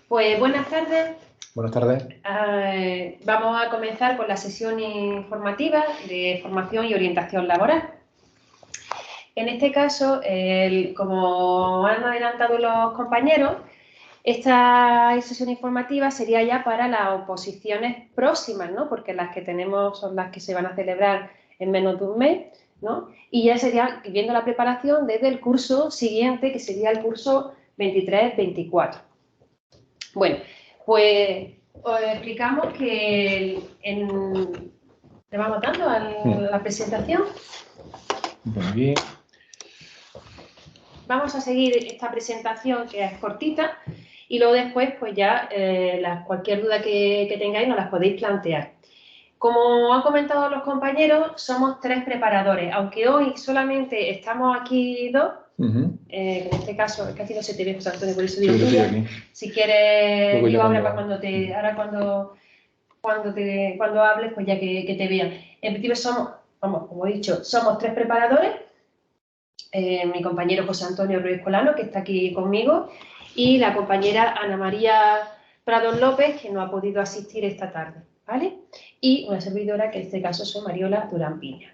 Pues buenas tardes. Buenas tardes. Vamos a comenzar con la sesión informativa de formación y orientación laboral. En este caso, como han adelantado los compañeros, esta sesión informativa sería ya para las oposiciones próximas, ¿no? Porque las que tenemos son las que se van a celebrar en menos de un mes, ¿no? Y ya sería viendo la preparación desde el curso siguiente, que sería el curso 23-24. Bueno, pues os explicamos que ¿le vamos dando a la presentación? Muy bien. Vamos a seguir esta presentación que es cortita y luego después pues ya cualquier duda que tengáis nos las podéis plantear. Como han comentado los compañeros, somos 3 preparadores, aunque hoy solamente estamos aquí 2. En este caso, casi no se te ve, José Antonio, por eso digo si quieres, digo ahora para cuando hables, pues ya que te vean. En principio somos, como he dicho, somos 3 preparadores, mi compañero José Antonio Ruiz Colano, que está aquí conmigo, y la compañera Ana María Prados López, que no ha podido asistir esta tarde, ¿vale? Y una servidora, que en este caso soy Mariola Durán Piña.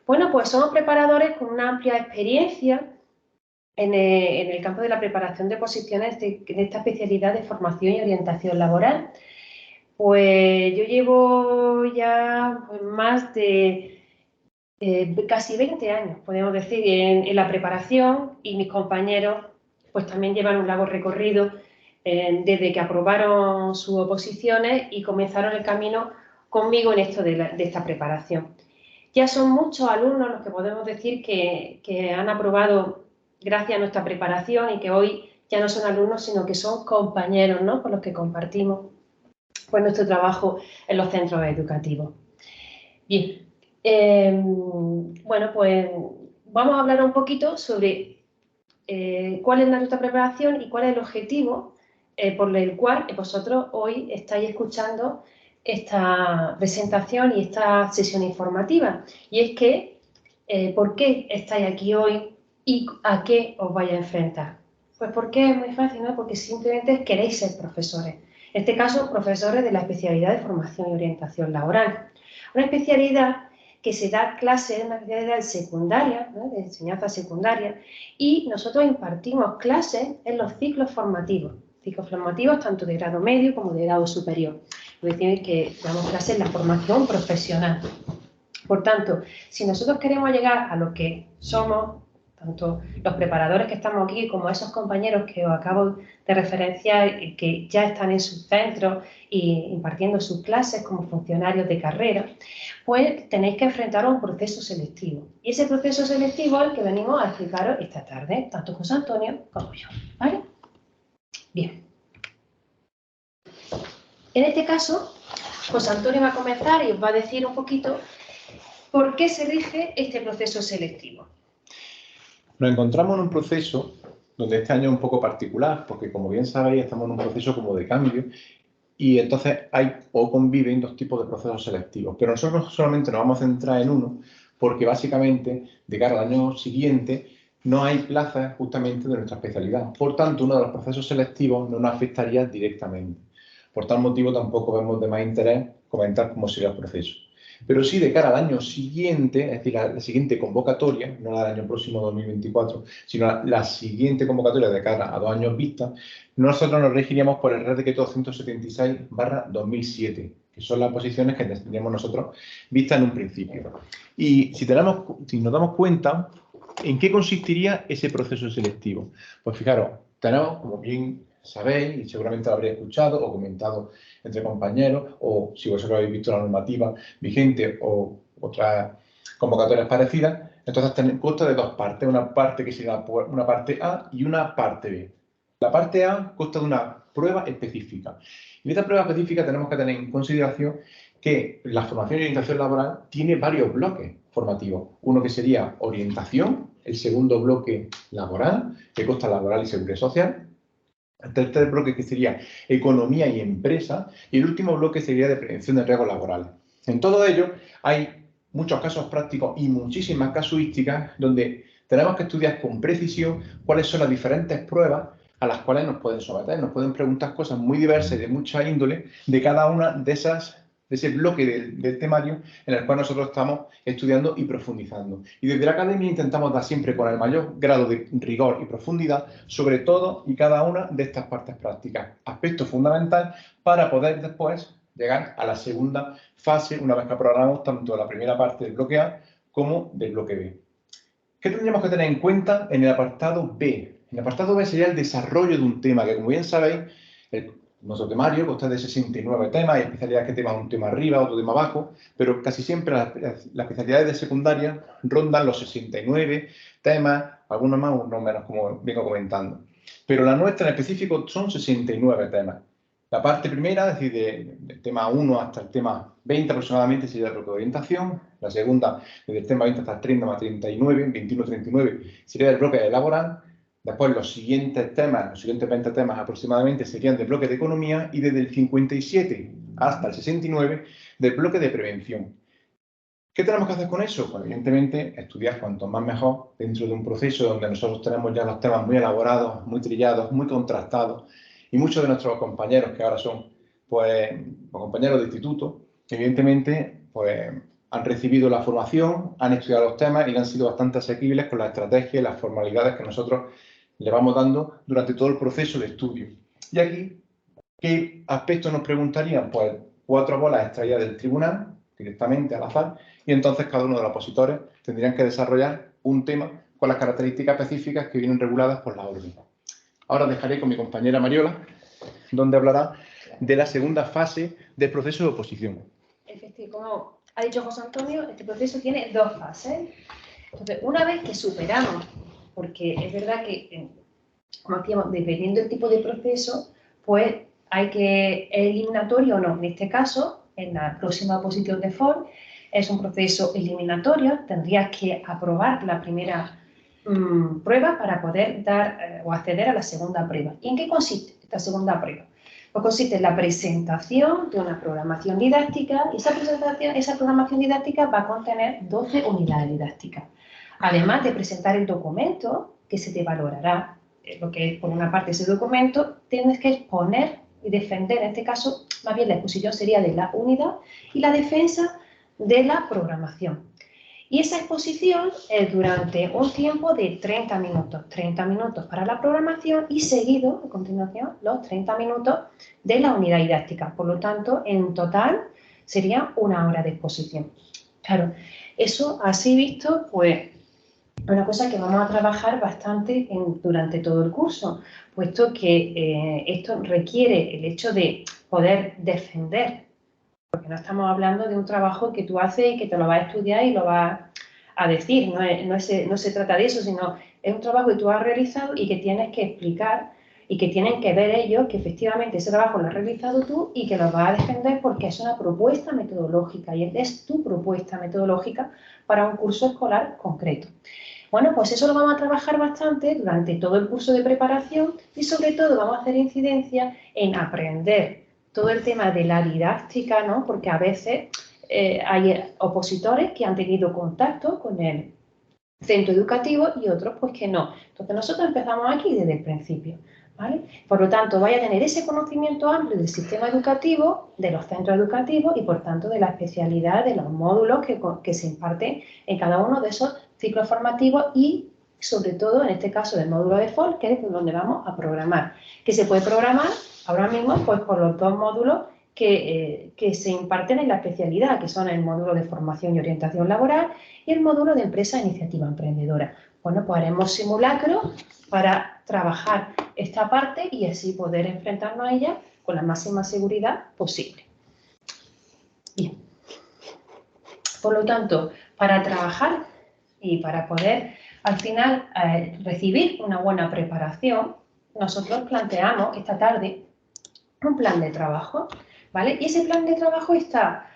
Bueno, pues somos preparadores con una amplia experiencia en el campo de la preparación de oposiciones de esta especialidad de formación y orientación laboral. Pues yo llevo ya más de casi 20 años, podemos decir, en la preparación, y mis compañeros pues también llevan un largo recorrido desde que aprobaron sus oposiciones y comenzaron el camino conmigo en esto de esta preparación. Ya son muchos alumnos los que podemos decir que han aprobado gracias a nuestra preparación y que hoy ya no son alumnos, sino que son compañeros, ¿no?, con los que compartimos pues nuestro trabajo en los centros educativos. Bien, bueno, pues vamos a hablar un poquito sobre cuál es nuestra preparación y cuál es el objetivo por el cual vosotros hoy estáis escuchando esta presentación y esta sesión informativa. Y es que, ¿por qué estáis aquí hoy y a qué os vais a enfrentar? Pues porque es muy fácil, ¿no? Porque simplemente queréis ser profesores. En este caso, profesores de la especialidad de formación y orientación laboral. Una especialidad que se da clases, una especialidad secundaria, ¿no?, de enseñanza secundaria, y nosotros impartimos clases en los ciclos formativos tanto de grado medio como de grado superior. Es decir, que damos clases en la formación profesional. Por tanto, si nosotros queremos llegar a lo que somos, tanto los preparadores que estamos aquí como esos compañeros que os acabo de referenciar, que ya están en sus centros y impartiendo sus clases como funcionarios de carrera, pues tenéis que enfrentar a un proceso selectivo. Y ese proceso selectivo es el que venimos a explicaros esta tarde, tanto José Antonio como yo, ¿vale? Bien. En este caso, José Antonio va a comenzar y os va a decir un poquito por qué se rige este proceso selectivo. Nos encontramos en un proceso donde este año es un poco particular, porque como bien sabéis, estamos en un proceso como de cambio y entonces hay o conviven 2 tipos de procesos selectivos. Pero nosotros solamente nos vamos a centrar en uno, porque básicamente de cara al año siguiente no hay plazas justamente de nuestra especialidad. Por tanto, uno de los procesos selectivos no nos afectaría directamente. Por tal motivo tampoco vemos de más interés comentar cómo sería el proceso. Pero sí, de cara al año siguiente, es decir, la siguiente convocatoria, no la del año próximo 2024, sino la siguiente convocatoria de cara a 2 años vista, nosotros nos regiríamos por el Real Decreto 276/2007, que son las posiciones que tendríamos nosotros vistas en un principio. Y si nos damos cuenta, ¿en qué consistiría ese proceso selectivo? Pues fijaros, tenemos, como bien sabéis, y seguramente lo habréis escuchado o comentado entre compañeros, o si vosotros habéis visto la normativa vigente o otras convocatorias parecidas, entonces consta de 2 partes. Una parte que sería una parte A y una parte B. La parte A consta de una prueba específica. Y en esta prueba específica tenemos que tener en consideración que la formación y orientación laboral tiene varios bloques formativos. Uno que sería orientación, el segundo bloque laboral, que consta laboral y seguridad social, el tercer bloque que sería economía y empresa, y el último bloque sería de prevención de riesgos laborales. En todo ello hay muchos casos prácticos y muchísimas casuísticas donde tenemos que estudiar con precisión cuáles son las diferentes pruebas a las cuales nos pueden someter, nos pueden preguntar cosas muy diversas y de mucha índole de cada una de ese bloque del temario en el cual nosotros estamos estudiando y profundizando. Y desde la academia intentamos dar siempre con el mayor grado de rigor y profundidad sobre todo y cada una de estas partes prácticas, aspecto fundamental para poder después llegar a la segunda fase una vez que aprobamos tanto la primera parte del bloque A como del bloque B. ¿Qué tendríamos que tener en cuenta en el apartado B? En el apartado B sería el desarrollo de un tema, que como bien sabéis, nuestro temario consta de 69 temas, hay especialidades que teman un tema arriba, otro tema abajo, pero casi siempre las especialidades de secundaria rondan los 69 temas, algunos más, unos menos, como vengo comentando. Pero la nuestra en específico son 69 temas. La parte primera, es decir, del tema 1 hasta el tema 20 aproximadamente, sería el bloque de orientación. La segunda, desde el tema 20 hasta el 30 más 39, 21-39, sería el bloque de laboral. Después los siguientes temas, los siguientes 20 temas aproximadamente serían del bloque de economía y desde el 57 hasta el 69 del bloque de prevención. ¿Qué tenemos que hacer con eso? Pues evidentemente estudiar cuanto más mejor dentro de un proceso donde nosotros tenemos ya los temas muy elaborados, muy trillados, muy contrastados y muchos de nuestros compañeros que ahora son pues compañeros de instituto, evidentemente pues han recibido la formación, han estudiado los temas y han sido bastante asequibles con las estrategias y las formalidades que nosotros le vamos dando durante todo el proceso de estudio. Y aquí, ¿qué aspectos nos preguntarían? Pues 4 bolas extraídas del tribunal, directamente al azar, y entonces cada uno de los opositores tendrían que desarrollar un tema con las características específicas que vienen reguladas por la orden. Ahora dejaré con mi compañera Mariola, donde hablará de la segunda fase del proceso de oposición. Efectivamente, como ha dicho José Antonio, este proceso tiene 2 fases. Entonces, una vez que superamos, porque es verdad que, como decíamos, dependiendo del tipo de proceso, pues hay que, ¿es eliminatorio o no? En este caso, en la próxima oposición de FOR, es un proceso eliminatorio, tendrías que aprobar la primera prueba para poder dar o acceder a la segunda prueba. ¿Y en qué consiste esta segunda prueba? Pues consiste en la presentación de una programación didáctica y esa programación didáctica va a contener 12 unidades didácticas. Además de presentar el documento que se te valorará, lo que es por una parte ese documento, tienes que exponer y defender, en este caso, más bien la exposición sería de la unidad y la defensa de la programación. Y esa exposición es durante un tiempo de 30 minutos para la programación y seguido, a continuación, los 30 minutos de la unidad didáctica. Por lo tanto, en total sería 1 hora de exposición. Claro, eso así visto, pues, es una cosa que vamos a trabajar bastante durante todo el curso, puesto que esto requiere el hecho de poder defender, porque no estamos hablando de un trabajo que tú haces y que te lo vas a estudiar y lo vas a decir, no se trata de eso, sino es un trabajo que tú has realizado y que tienes que explicar y que tienen que ver ellos que efectivamente ese trabajo lo has realizado tú y que lo vas a defender porque es una propuesta metodológica y es tu propuesta metodológica para un curso escolar concreto. Bueno, pues eso lo vamos a trabajar bastante durante todo el curso de preparación y sobre todo vamos a hacer incidencia en aprender todo el tema de la didáctica, ¿no? Porque a veces hay opositores que han tenido contacto con el centro educativo y otros pues que no. Entonces nosotros empezamos aquí desde el principio, ¿vale? Por lo tanto, vaya a tener ese conocimiento amplio del sistema educativo, de los centros educativos y por tanto de la especialidad de los módulos que se imparten en cada uno de esos ciclos formativos y sobre todo en este caso del módulo de FOL, que es donde vamos a programar, que se puede programar ahora mismo pues por los 2 módulos que se imparten en la especialidad, que son el módulo de formación y orientación laboral y el módulo de empresa e iniciativa emprendedora. Bueno, pues haremos simulacro para trabajar esta parte y así poder enfrentarnos a ella con la máxima seguridad posible. Bien. Por lo tanto, para trabajar y para poder al final recibir una buena preparación, nosotros planteamos esta tarde un plan de trabajo, ¿vale? Y ese plan de trabajo está,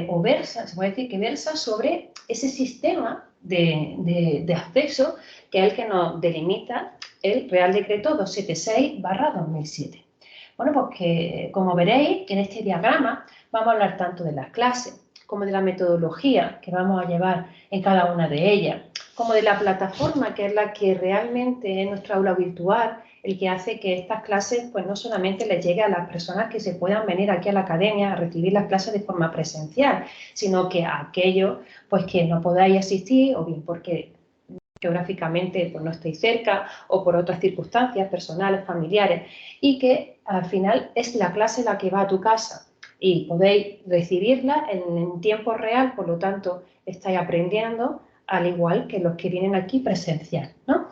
o versa, se puede decir que versa sobre ese sistema de acceso que es el que nos delimita el Real Decreto 276/2007. Bueno, pues que, como veréis, en este diagrama vamos a hablar tanto de las clases como de la metodología que vamos a llevar en cada una de ellas. como de la plataforma, que es la que realmente es nuestra aula virtual, el que hace que estas clases pues no solamente les llegue a las personas que se puedan venir aquí a la academia a recibir las clases de forma presencial, sino que a aquellos pues que no podáis asistir, o bien porque geográficamente pues, no estéis cerca o por otras circunstancias personales, familiares, y que al final es la clase la que va a tu casa y podéis recibirla en tiempo real, por lo tanto estáis aprendiendo al igual que los que vienen aquí presencial, ¿no?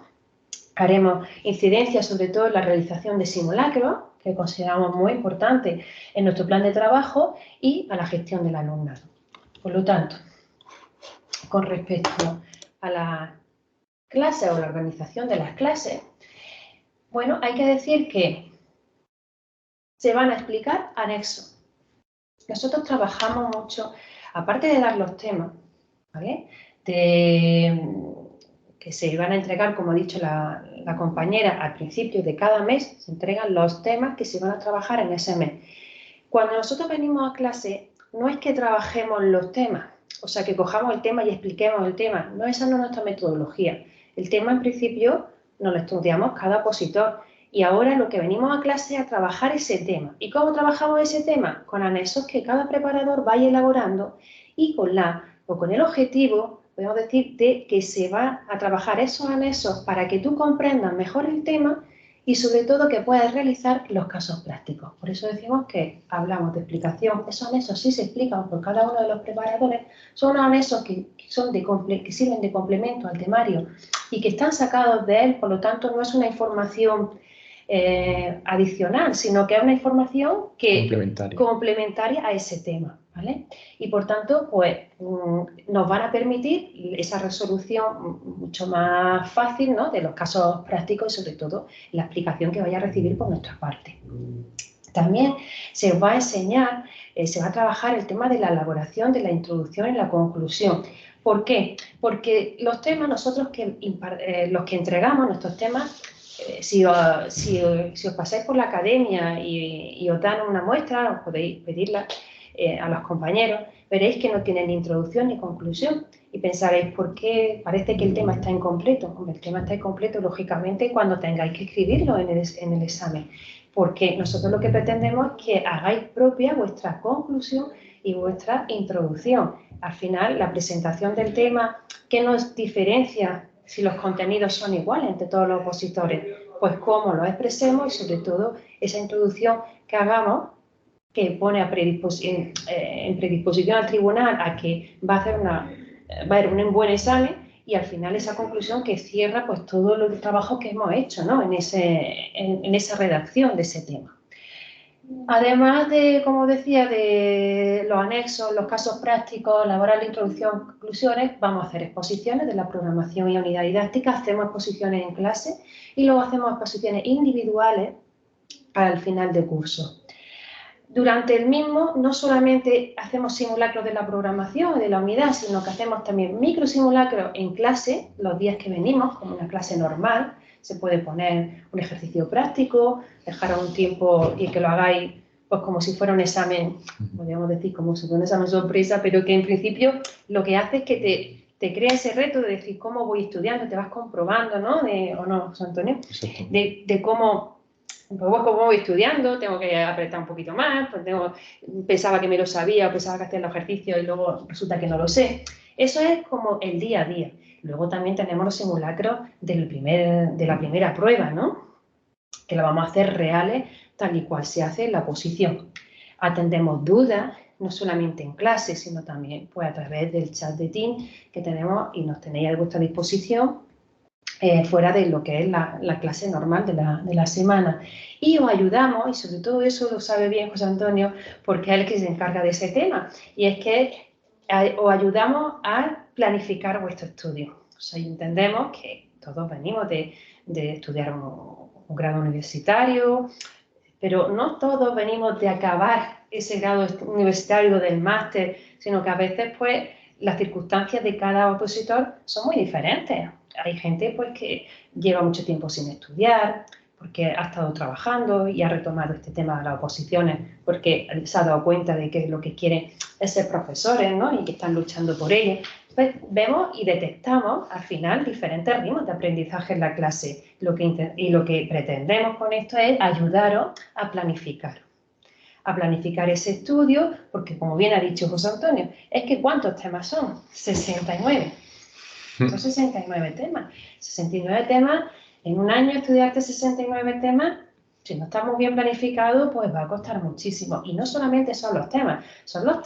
Haremos incidencia sobre todo en la realización de simulacros, que consideramos muy importante en nuestro plan de trabajo, y a la gestión del alumnado. Por lo tanto, con respecto a la clase o la organización de las clases, bueno, hay que decir que se van a explicar anexos. Nosotros trabajamos mucho, aparte de dar los temas, ¿vale? Que se van a entregar, como ha dicho la compañera, al principio de cada mes, se entregan los temas que se van a trabajar en ese mes. Cuando nosotros venimos a clase, no es que trabajemos los temas, o sea, que cojamos el tema y expliquemos el tema. No, esa no es nuestra metodología. El tema, en principio, nos lo estudiamos cada opositor. Y ahora lo que venimos a clase es a trabajar ese tema. ¿Y cómo trabajamos ese tema? Con anexos que cada preparador vaya elaborando y con el objetivo, podemos decir, de que se va a trabajar esos anexos para que tú comprendas mejor el tema y sobre todo que puedas realizar los casos prácticos. Por eso decimos que hablamos de explicación. Esos anexos sí se explican por cada uno de los preparadores. Son unos anexos que sirven de complemento al temario y que están sacados de él, por lo tanto no es una información adicional, sino que es una información complementaria a ese tema, ¿vale? Y por tanto, pues nos van a permitir esa resolución mucho más fácil, ¿no?, de los casos prácticos y sobre todo la explicación que vaya a recibir por nuestra parte. También se os va a enseñar, se va a trabajar el tema de la elaboración de la introducción y la conclusión. ¿Por qué? Porque los temas, nosotros los que entregamos, nuestros temas, si os pasáis por la academia y os dan una muestra, os podéis pedirla a los compañeros, veréis que no tienen ni introducción ni conclusión. Y pensaréis, ¿por qué parece que el tema está incompleto? Hombre, el tema está incompleto, lógicamente, cuando tengáis que escribirlo en el examen. Porque nosotros lo que pretendemos es que hagáis propia vuestra conclusión y vuestra introducción. Al final, la presentación del tema, ¿qué nos diferencia si los contenidos son iguales entre todos los opositores? Pues cómo lo expresemos y sobre todo esa introducción que hagamos, que pone en predisposición al tribunal a que va a haber un buen examen, y al final esa conclusión que cierra pues todo el trabajo que hemos hecho, ¿no?, en esa redacción de ese tema. Además de, como decía, de los anexos, los casos prácticos, elaborar la introducción, conclusiones, vamos a hacer exposiciones de la programación y unidad didáctica, hacemos exposiciones en clase y luego hacemos exposiciones individuales al final del curso. Durante el mismo, no solamente hacemos simulacros de la programación y de la unidad, sino que hacemos también microsimulacros en clase, los días que venimos, como una clase normal. Se puede poner un ejercicio práctico, dejar un tiempo y que lo hagáis pues como si fuera un examen, podríamos decir como si fuera un examen sorpresa, pero que en principio lo que hace es que te crea ese reto de decir cómo voy estudiando, te vas comprobando, ¿no? ¿O no, José Antonio? De cómo... Pues como voy estudiando, tengo que apretar un poquito más, pues pensaba que me lo sabía, pensaba que hacía el ejercicio y luego resulta que no lo sé. Eso es como el día a día. Luego también tenemos los simulacros de la primera prueba, ¿no?, que lo vamos a hacer reales tal y cual se hace en la oposición. Atendemos dudas, no solamente en clase, sino también pues, a través del chat de Teams que tenemos y nos tenéis a vuestra disposición fuera de lo que es la clase normal de la semana. Y os ayudamos, y sobre todo eso lo sabe bien José Antonio, porque es el que se encarga de ese tema, y es que os ayudamos a planificar vuestro estudio. O sea, entendemos que todos venimos de estudiar un grado universitario, pero no todos venimos de acabar ese grado universitario del máster, sino que a veces pues las circunstancias de cada opositor son muy diferentes. Hay gente pues que lleva mucho tiempo sin estudiar, porque ha estado trabajando y ha retomado este tema de las oposiciones, porque se ha dado cuenta de que lo que quieren es ser profesores, ¿no?, y que están luchando por ello. Pues vemos y detectamos al final diferentes ritmos de aprendizaje en la clase. Lo que pretendemos con esto es ayudaros a planificar ese estudio, porque como bien ha dicho José Antonio, es que ¿cuántos temas son? 69. Son 69 temas. 69 temas, en un año estudiarte 69 temas, si no estamos bien planificados, pues va a costar muchísimo. Y no solamente son los temas, son los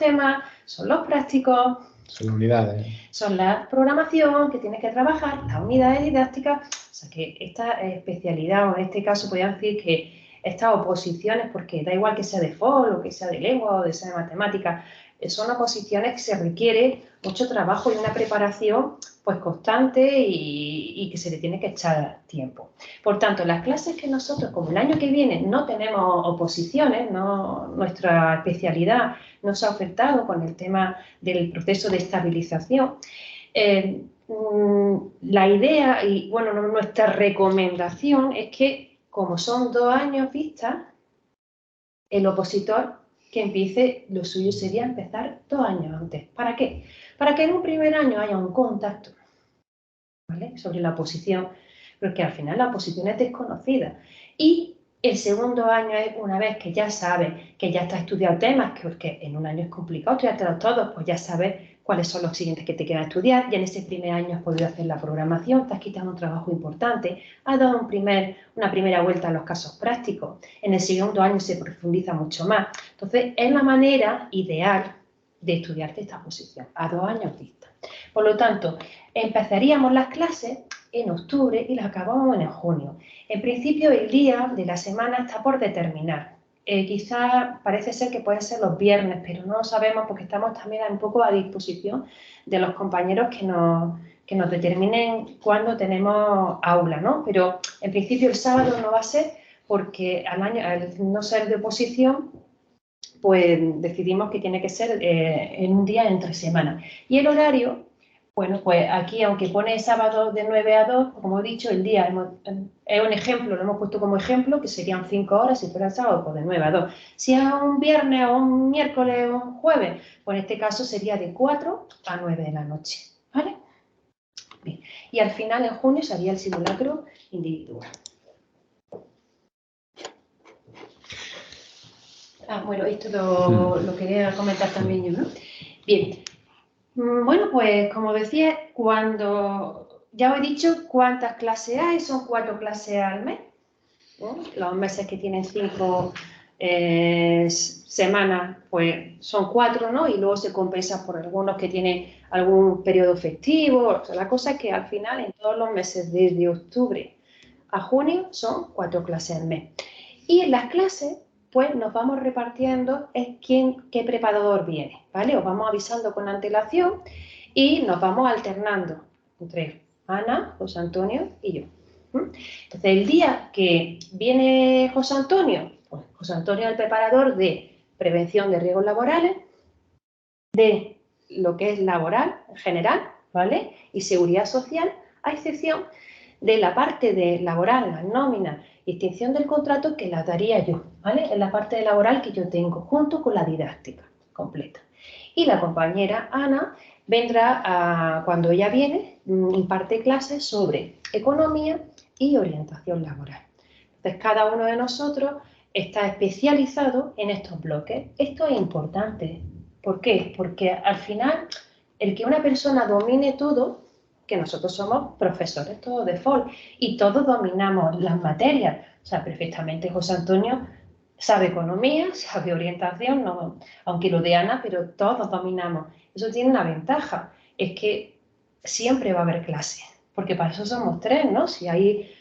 prácticos, son las unidades, son la programación que tienes que trabajar, las unidades didácticas. O sea que esta especialidad, o en este caso podrían decir que estas oposiciones, porque da igual que sea de FOL o que sea de lengua o de sea de matemáticas, son oposiciones que se requiere mucho trabajo y una preparación pues constante y que se le tiene que echar tiempo. Por tanto, las clases que nosotros, como el año que viene, no tenemos oposiciones, nuestra especialidad no se ha ofertado con el tema del proceso de estabilización, la idea y bueno, nuestra recomendación es que como son 2 años vistas, el opositor que empiece, lo suyo sería empezar 2 años antes. ¿Para qué? Para que en un primer año haya un contacto, ¿vale?, sobre la oposición, porque al final la oposición es desconocida. Y el segundo año es una vez que ya sabes, que ya estás estudiando temas, porque en un año es complicado estudiártelos todos, pues ya sabes cuáles son los siguientes que te quedan estudiar, y en ese primer año has podido hacer la programación, te has quitado un trabajo importante, has dado una primera vuelta a los casos prácticos, en el segundo año se profundiza mucho más. Entonces, es la manera ideal de estudiarte esta oposición, a 2 años vista. Por lo tanto, empezaríamos las clases en octubre y las acabamos en junio. En principio, el día de la semana está por determinar. Quizá parece ser que pueden ser los viernes, pero no lo sabemos porque estamos también un poco a disposición de los compañeros que nos determinen cuándo tenemos aula, ¿no? Pero en principio el sábado no va a ser porque al no ser de oposición, pues decidimos que tiene que ser en un día entre semana. Y el horario, bueno, pues aquí, aunque pone sábado de 9 a 2, como he dicho, el día es un ejemplo, lo hemos puesto como ejemplo, que serían 5 horas, si fuera el sábado, pues de 9 a 2. Si es un viernes o un miércoles o un jueves, pues en este caso sería de 4 a 9 de la noche, ¿vale? Bien. Y al final, en junio, sería el simulacro individual. Bueno, esto lo quería comentar también yo, ¿no? Bien. Bueno, pues como decía, ya os he dicho cuántas clases hay, son 4 clases al mes, ¿no? Los meses que tienen 5 semanas, pues son 4, ¿no? Y luego se compensa por algunos que tienen algún periodo festivo. O sea, la cosa es que al final, en todos los meses, desde octubre a junio, son 4 clases al mes. Y en las clases, pues nos vamos repartiendo qué preparador viene, ¿vale? Os vamos avisando con antelación y nos vamos alternando entre Ana, José Antonio y yo. Entonces, el día que viene José Antonio, pues José Antonio es el preparador de prevención de riesgos laborales, de lo que es laboral en general, ¿vale? Y seguridad social, a excepción de la parte de laboral, la nómina y extinción del contrato, que la daría yo, ¿vale? En la parte de laboral que yo tengo, junto con la didáctica completa. Y la compañera Ana vendrá, cuando ella viene, imparte clases sobre economía y orientación laboral. Entonces, cada uno de nosotros está especializado en estos bloques. Esto es importante. ¿Por qué? Porque al final, el que una persona domine todo, que nosotros somos profesores todos de FOL y todos dominamos las materias. O sea, perfectamente José Antonio sabe economía, sabe orientación, no, aunque lo de Ana, pero todos dominamos. Eso tiene una ventaja, es que siempre va a haber clase, porque para eso somos 3, ¿no? Si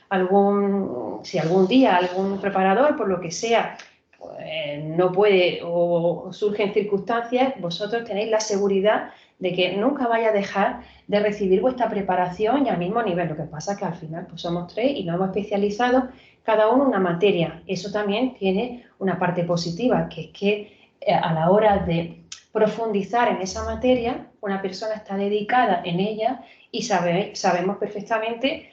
algún día algún preparador, por lo que sea, pues, no puede o surgen circunstancias, vosotros tenéis la seguridad de que nunca vaya a dejar de recibir vuestra preparación y al mismo nivel. Lo que pasa es que al final pues somos 3 y nos hemos especializado cada uno una materia. Eso también tiene una parte positiva, que es que a la hora de profundizar en esa materia, una persona está dedicada en ella y sabemos perfectamente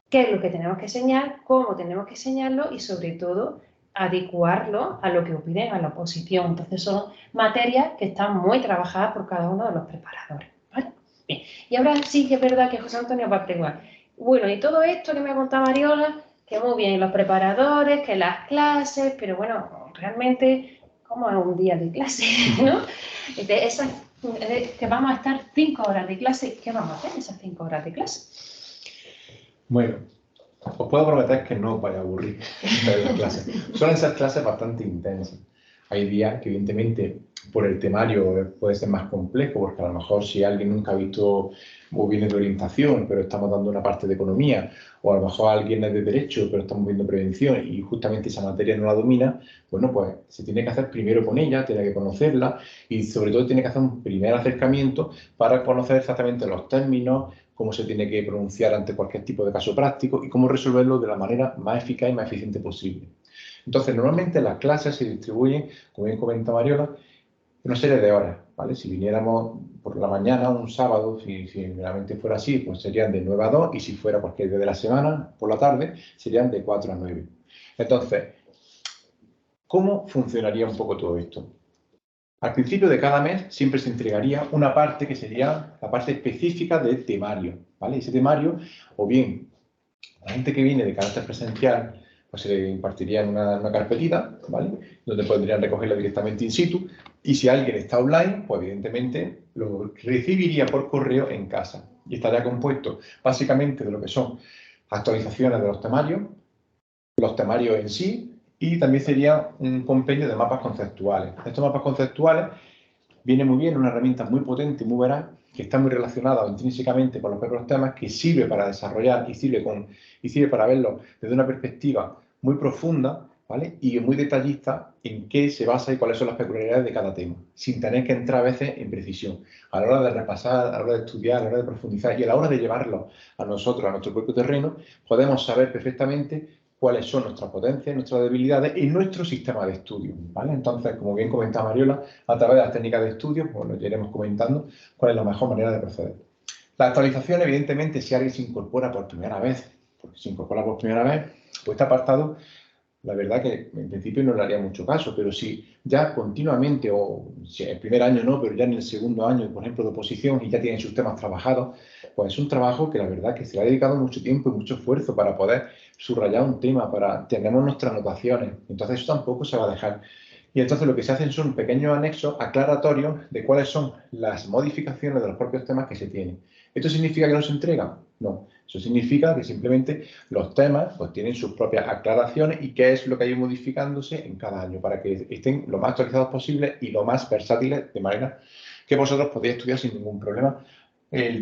qué es lo que tenemos que enseñar, cómo tenemos que enseñarlo y sobre todo adecuarlo a lo que opinen a la oposición. Entonces son materias que están muy trabajadas por cada uno de los preparadores, ¿vale? Bien. Y ahora sí que es verdad que José Antonio va a preguntar. Bueno, y todo esto que me ha contado Mariola, que muy bien, los preparadores, que las clases, pero bueno, realmente, ¿cómo es un día de clase? ¿No? Que vamos a estar 5 horas de clase, ¿qué vamos a hacer esas 5 horas de clase? Bueno, os puedo prometer que no os vaya a aburrir en las clases. Suelen ser clases bastante intensas. Hay días que, evidentemente, por el temario puede ser más complejo, porque a lo mejor si alguien nunca ha visto o viene de orientación, pero estamos dando una parte de economía, o a lo mejor alguien es de derecho, pero estamos viendo prevención y justamente esa materia no la domina, bueno, pues se tiene que hacer primero con ella, tiene que conocerla y sobre todo tiene que hacer un primer acercamiento para conocer exactamente los términos, cómo se tiene que pronunciar ante cualquier tipo de caso práctico y cómo resolverlo de la manera más eficaz y más eficiente posible. Entonces, normalmente las clases se distribuyen, como bien comenta Mariola, una serie de horas, ¿vale? Si viniéramos por la mañana, un sábado, si realmente fuera así, pues serían de 9 a 2, y si fuera cualquier día de la semana, por la tarde, serían de 4 a 9. Entonces, ¿cómo funcionaría un poco todo esto? Al principio de cada mes siempre se entregaría una parte que sería la parte específica del temario, ¿vale? Ese temario, o bien a la gente que viene de carácter presencial, pues se le impartiría en una carpetita, ¿vale? Donde podrían recogerlo directamente in situ. Y si alguien está online, pues evidentemente lo recibiría por correo en casa. Y estaría compuesto básicamente de lo que son actualizaciones de los temarios en sí, y también sería un compendio de mapas conceptuales. Estos mapas conceptuales vienen muy bien, una herramienta muy potente, muy veraz, que está muy relacionada intrínsecamente con los propios temas, que sirve para desarrollar y sirve para verlo desde una perspectiva muy profunda, ¿vale? Y muy detallista en qué se basa y cuáles son las peculiaridades de cada tema, sin tener que entrar a veces en precisión. A la hora de repasar, a la hora de estudiar, a la hora de profundizar y a la hora de llevarlo a nosotros, a nuestro propio terreno, podemos saber perfectamente cuáles son nuestras potencias, nuestras debilidades y nuestro sistema de estudio, ¿vale? Entonces, como bien comentaba Mariola, a través de las técnicas de estudio, pues lo iremos comentando cuál es la mejor manera de proceder. La actualización, evidentemente, si alguien se incorpora por primera vez, pues este apartado, la verdad que en principio no le haría mucho caso, pero si ya continuamente, o si el primer año no, pero ya en el segundo año, por ejemplo, de oposición y ya tienen sus temas trabajados, pues es un trabajo que la verdad que se le ha dedicado mucho tiempo y mucho esfuerzo para poder subrayar un tema, para tener nuestras anotaciones. Entonces eso tampoco se va a dejar. Y entonces lo que se hacen son pequeños anexos aclaratorios de cuáles son las modificaciones de los propios temas que se tienen. ¿Esto significa que no se entregan? No. Eso significa que simplemente los temas pues, tienen sus propias aclaraciones y qué es lo que hay modificándose en cada año para que estén lo más actualizados posible y lo más versátiles, de manera que vosotros podéis estudiar sin ningún problema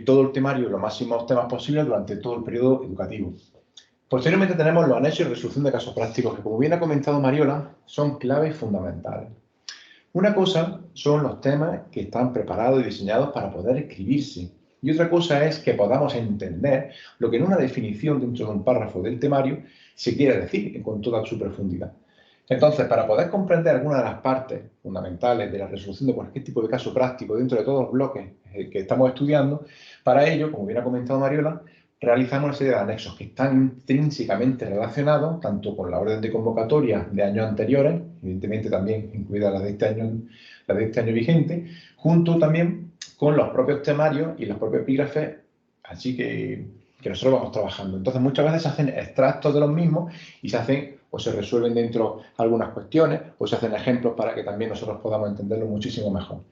todo el temario, los máximos temas posibles durante todo el periodo educativo. Posteriormente tenemos los anexos y resolución de casos prácticos, que como bien ha comentado Mariola, son claves fundamentales. Una cosa son los temas que están preparados y diseñados para poder escribirse. Y otra cosa es que podamos entender lo que en una definición dentro de un párrafo del temario se quiere decir con toda su profundidad. Entonces, para poder comprender algunas de las partes fundamentales de la resolución de cualquier tipo de caso práctico dentro de todos los bloques que estamos estudiando, para ello, como bien ha comentado Mariola, realizamos una serie de anexos que están intrínsecamente relacionados tanto con la orden de convocatoria de años anteriores, evidentemente también incluida la de este año vigente, junto también con los propios temarios y los propios epígrafes, así que nosotros vamos trabajando. Entonces muchas veces se hacen extractos de los mismos y se hacen o se resuelven dentro algunas cuestiones o se hacen ejemplos para que también nosotros podamos entenderlo muchísimo mejor.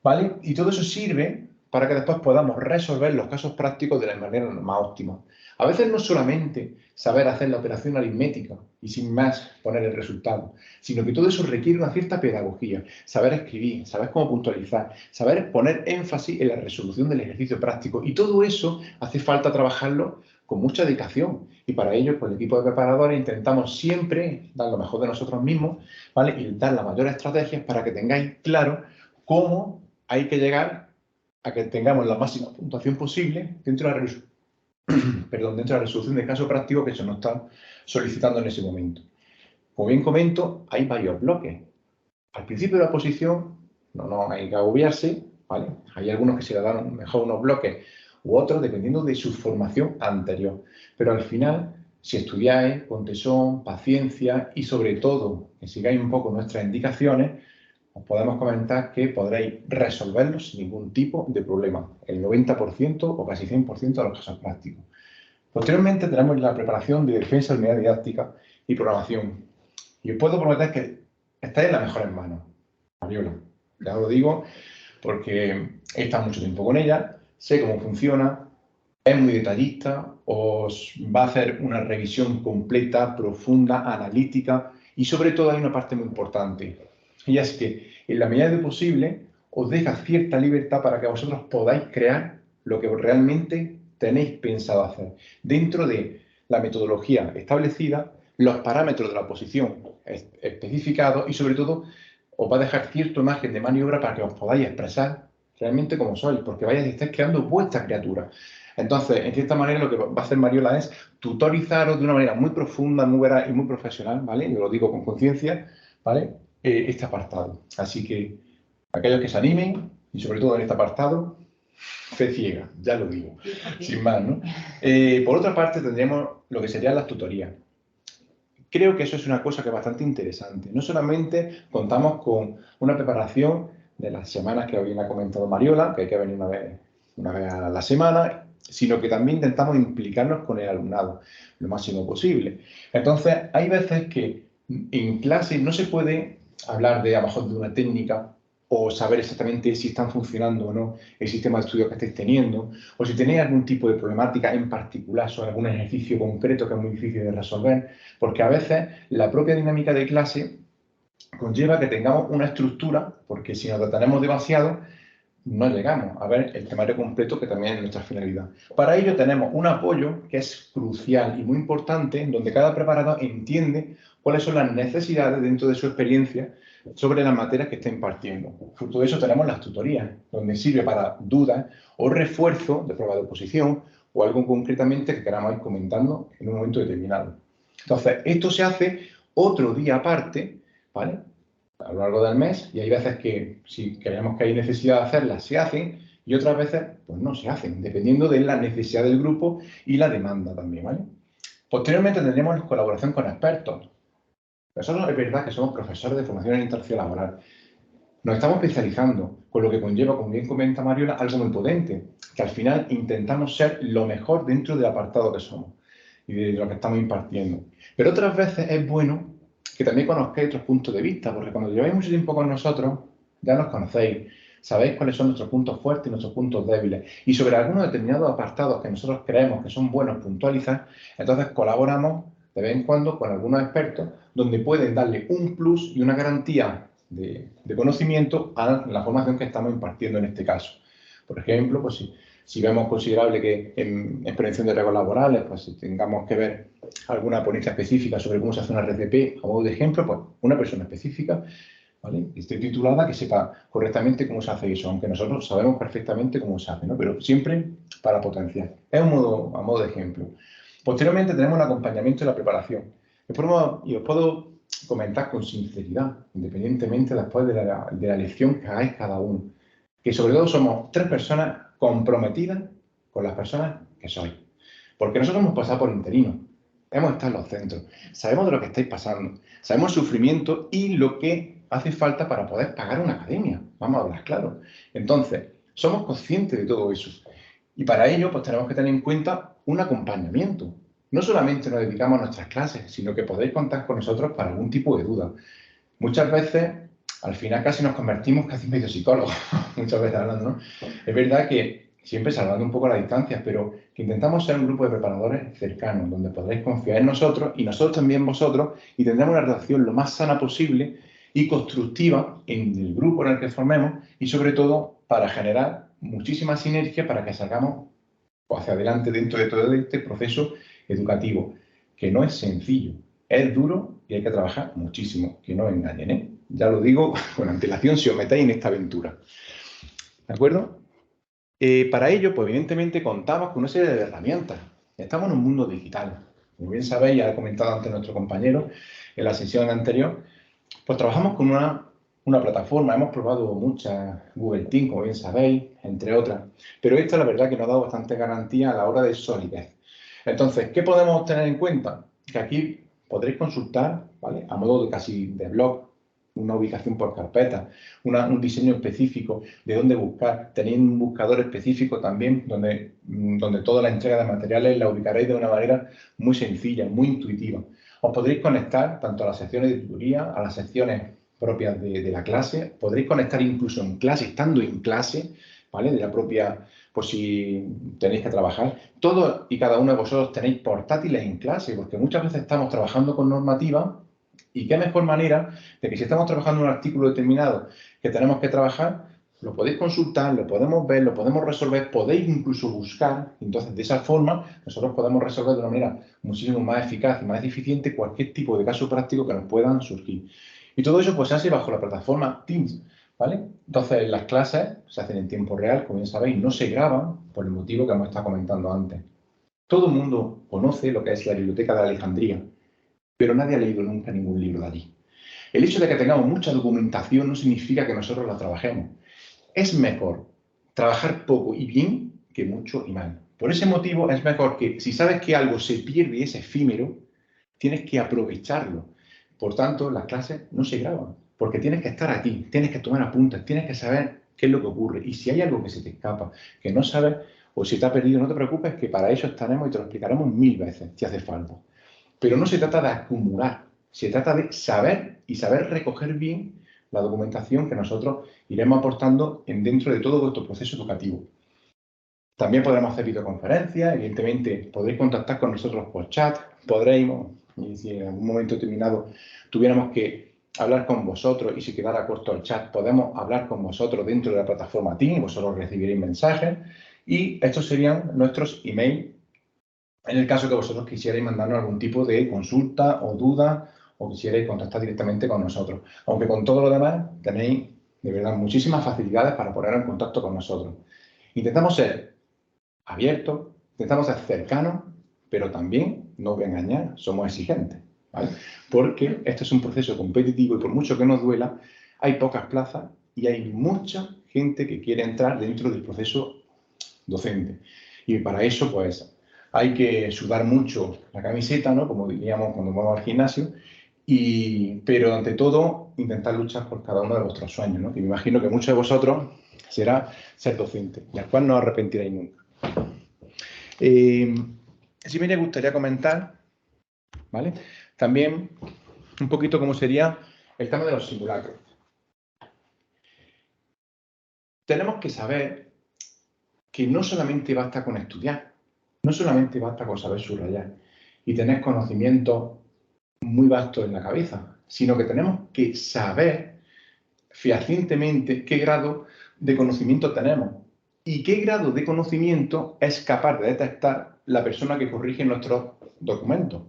¿Vale? Y todo eso sirve para que después podamos resolver los casos prácticos de la manera más óptima. A veces no solamente saber hacer la operación aritmética y sin más poner el resultado, sino que todo eso requiere una cierta pedagogía, saber escribir, saber cómo puntualizar, saber poner énfasis en la resolución del ejercicio práctico y todo eso hace falta trabajarlo con mucha dedicación y para ello, pues el equipo de preparadores intentamos siempre dar lo mejor de nosotros mismos, ¿vale? Y dar las mayores estrategias para que tengáis claro cómo hay que llegar a que tengamos la máxima puntuación posible dentro de la resolución de caso práctico que se nos está solicitando en ese momento. Como bien comento, hay varios bloques. Al principio de la oposición no hay que agobiarse, ¿vale? Hay algunos que se le dan mejor unos bloques u otros dependiendo de su formación anterior. Pero al final, si estudiáis con tesón, paciencia y sobre todo que sigáis un poco nuestras indicaciones, os podemos comentar que podréis resolverlo sin ningún tipo de problema, el 90% o casi 100% de los casos prácticos. Posteriormente tenemos la preparación de defensa de unidad didáctica y programación. Y os puedo prometer que estáis en las mejores manos, Mariola. Ya os lo digo porque he estado mucho tiempo con ella, sé cómo funciona, es muy detallista, os va a hacer una revisión completa, profunda, analítica y sobre todo hay una parte muy importante. Y es que en la medida de posible os deja cierta libertad para que vosotros podáis crear lo que realmente tenéis pensado hacer dentro de la metodología establecida, los parámetros de la oposición especificados y sobre todo os va a dejar cierto margen de maniobra para que os podáis expresar realmente como sois, porque estáis creando vuestra criatura. Entonces, en cierta manera, lo que va a hacer Mariola es tutorizaros de una manera muy profunda, muy veraz y muy profesional, ¿vale? Yo lo digo con conciencia, ¿vale? Este apartado. Así que aquellos que se animen, y sobre todo en este apartado, fe ciega, ya lo digo, sin más, ¿no? Por otra parte, tendremos lo que serían las tutorías. Creo que eso es una cosa que es bastante interesante. No solamente contamos con una preparación de las semanas que hoy ha comentado Mariola, que hay que venir una vez a la semana, sino que también intentamos implicarnos con el alumnado lo máximo posible. Entonces, hay veces que en clase no se puede hablar de, a lo mejor, de una técnica o saber exactamente si están funcionando o no el sistema de estudio que estáis teniendo, o si tenéis algún tipo de problemática en particular sobre algún ejercicio concreto que es muy difícil de resolver, porque a veces la propia dinámica de clase conlleva que tengamos una estructura, porque si nos detenemos demasiado, no llegamos a ver el temario completo, que también es nuestra finalidad. Para ello tenemos un apoyo que es crucial y muy importante, donde cada preparador entiende cuáles son las necesidades dentro de su experiencia sobre las materias que está impartiendo. Fruto de eso tenemos las tutorías, donde sirve para dudas o refuerzo de prueba de oposición o algo concretamente que queramos ir comentando en un momento determinado. Entonces, esto se hace otro día aparte, ¿vale?, a lo largo del mes, y hay veces que si creemos que hay necesidad de hacerlas, se hacen, y otras veces pues no se hacen, dependiendo de la necesidad del grupo y la demanda también, ¿vale? Posteriormente tendremos colaboración con expertos. Nosotros es verdad que somos profesores de formación en inserción laboral. Nos estamos especializando, con lo que conlleva, como bien comenta Mariola, algo muy potente, que al final intentamos ser lo mejor dentro del apartado que somos y de lo que estamos impartiendo. Pero otras veces es bueno que también conozcáis otros puntos de vista, porque cuando lleváis mucho tiempo con nosotros, ya nos conocéis, sabéis cuáles son nuestros puntos fuertes y nuestros puntos débiles, y sobre algunos determinados apartados que nosotros creemos que son buenos puntualizar, entonces colaboramos de vez en cuando con algunos expertos, donde pueden darle un plus y una garantía de conocimiento a la formación que estamos impartiendo en este caso. Por ejemplo, pues si vemos considerable que en prevención de riesgos laborales, pues si tengamos que ver alguna ponencia específica sobre cómo se hace una RCP, a modo de ejemplo, pues una persona específica, ¿vale?, que esté titulada, que sepa correctamente cómo se hace eso, aunque nosotros sabemos perfectamente cómo se hace, ¿no?, pero siempre para potenciar. Es a modo de ejemplo. Posteriormente tenemos el acompañamiento y la preparación. Y os puedo comentar con sinceridad, independientemente después de la lección que hagáis cada uno, que sobre todo somos 3 personas comprometidas con las personas que sois. Porque nosotros hemos pasado por interinos, hemos estado en los centros, sabemos de lo que estáis pasando, sabemos el sufrimiento y lo que hace falta para poder pagar una academia, vamos a hablar claro. Entonces, somos conscientes de todo eso. Y para ello, pues tenemos que tener en cuenta un acompañamiento. No solamente nos dedicamos a nuestras clases, sino que podéis contar con nosotros para algún tipo de duda. Muchas veces, al final casi nos convertimos casi en medio psicólogos, muchas veces hablando, ¿no? Es verdad que siempre salvando un poco las distancias, pero que intentamos ser un grupo de preparadores cercanos, donde podréis confiar en nosotros y nosotros también en vosotros, y tendremos una relación lo más sana posible y constructiva en el grupo en el que formemos, y sobre todo para generar muchísima sinergia para que salgamos hacia adelante dentro de todo este proceso educativo, que no es sencillo, es duro y hay que trabajar muchísimo, que no os engañen, ¿eh? Ya lo digo con antelación si os metéis en esta aventura. ¿De acuerdo? Para ello, pues evidentemente contamos con una serie de herramientas. Estamos en un mundo digital. Como bien sabéis, ya ha comentado antes nuestro compañero en la sesión anterior, pues trabajamos con una plataforma, hemos probado muchas, Google Teams, como bien sabéis, entre otras, pero esta la verdad que nos ha dado bastante garantía a la hora de solidez. Entonces, ¿qué podemos tener en cuenta? Que aquí podréis consultar, ¿vale?, a modo de casi de blog, una ubicación por carpeta, un diseño específico de dónde buscar. Tenéis un buscador específico también donde toda la entrega de materiales la ubicaréis de una manera muy sencilla, muy intuitiva. Os podréis conectar tanto a las secciones de tutoría, a las secciones propias de la clase. Podréis conectar incluso en clase, estando en clase, ¿vale? De la propia, pues si tenéis que trabajar. Todos y cada uno de vosotros tenéis portátiles en clase, porque muchas veces estamos trabajando con normativa. Y qué mejor manera de que si estamos trabajando un artículo determinado que tenemos que trabajar, lo podéis consultar, lo podemos ver, lo podemos resolver, podéis incluso buscar. Entonces, de esa forma, nosotros podemos resolver de una manera muchísimo más eficaz y más eficiente cualquier tipo de caso práctico que nos puedan surgir. Y todo eso pues se hace bajo la plataforma Teams, ¿vale? Entonces, las clases se hacen en tiempo real, como bien sabéis, no se graban por el motivo que hemos estado comentando antes. Todo el mundo conoce lo que es la Biblioteca de Alejandría, pero nadie ha leído nunca ningún libro de allí. El hecho de que tengamos mucha documentación no significa que nosotros la trabajemos. Es mejor trabajar poco y bien que mucho y mal. Por ese motivo es mejor que si sabes que algo se pierde y es efímero, tienes que aprovecharlo. Por tanto, las clases no se graban, porque tienes que estar aquí, tienes que tomar apuntes, tienes que saber qué es lo que ocurre. Y si hay algo que se te escapa, que no sabes o si te ha perdido, no te preocupes, que para eso estaremos y te lo explicaremos 1000 veces si hace falta. Pero no se trata de acumular, se trata de saber y saber recoger bien la documentación que nosotros iremos aportando dentro de todo vuestro proceso educativo. También podremos hacer videoconferencias, evidentemente podréis contactar con nosotros por chat, podréis, y si en algún momento determinado tuviéramos que hablar con vosotros y si quedara corto el chat, podemos hablar con vosotros dentro de la plataforma Teams, vosotros recibiréis mensajes y estos serían nuestros emails en el caso que vosotros quisierais mandarnos algún tipo de consulta o duda o quisierais contactar directamente con nosotros. Aunque con todo lo demás tenéis, de verdad, muchísimas facilidades para poner en contacto con nosotros. Intentamos ser abiertos, intentamos ser cercanos, pero también, no os voy a engañar, somos exigentes, ¿vale? Porque esto es un proceso competitivo y por mucho que nos duela, hay pocas plazas y hay mucha gente que quiere entrar dentro del proceso docente. Y para eso, pues, hay que sudar mucho la camiseta, ¿no? Como diríamos cuando vamos al gimnasio, pero ante todo intentar luchar por cada uno de vuestros sueños, ¿no? Que me imagino que muchos de vosotros será ser docente, y al cual no os arrepentiréis nunca. Sí me gustaría comentar, ¿vale? También un poquito cómo sería el tema de los simulacros. Tenemos que saber que no solamente basta con estudiar, no solamente basta con saber subrayar y tener conocimientos muy vastos en la cabeza, sino que tenemos que saber fehacientemente qué grado de conocimiento tenemos y qué grado de conocimiento es capaz de detectar la persona que corrige nuestros documentos.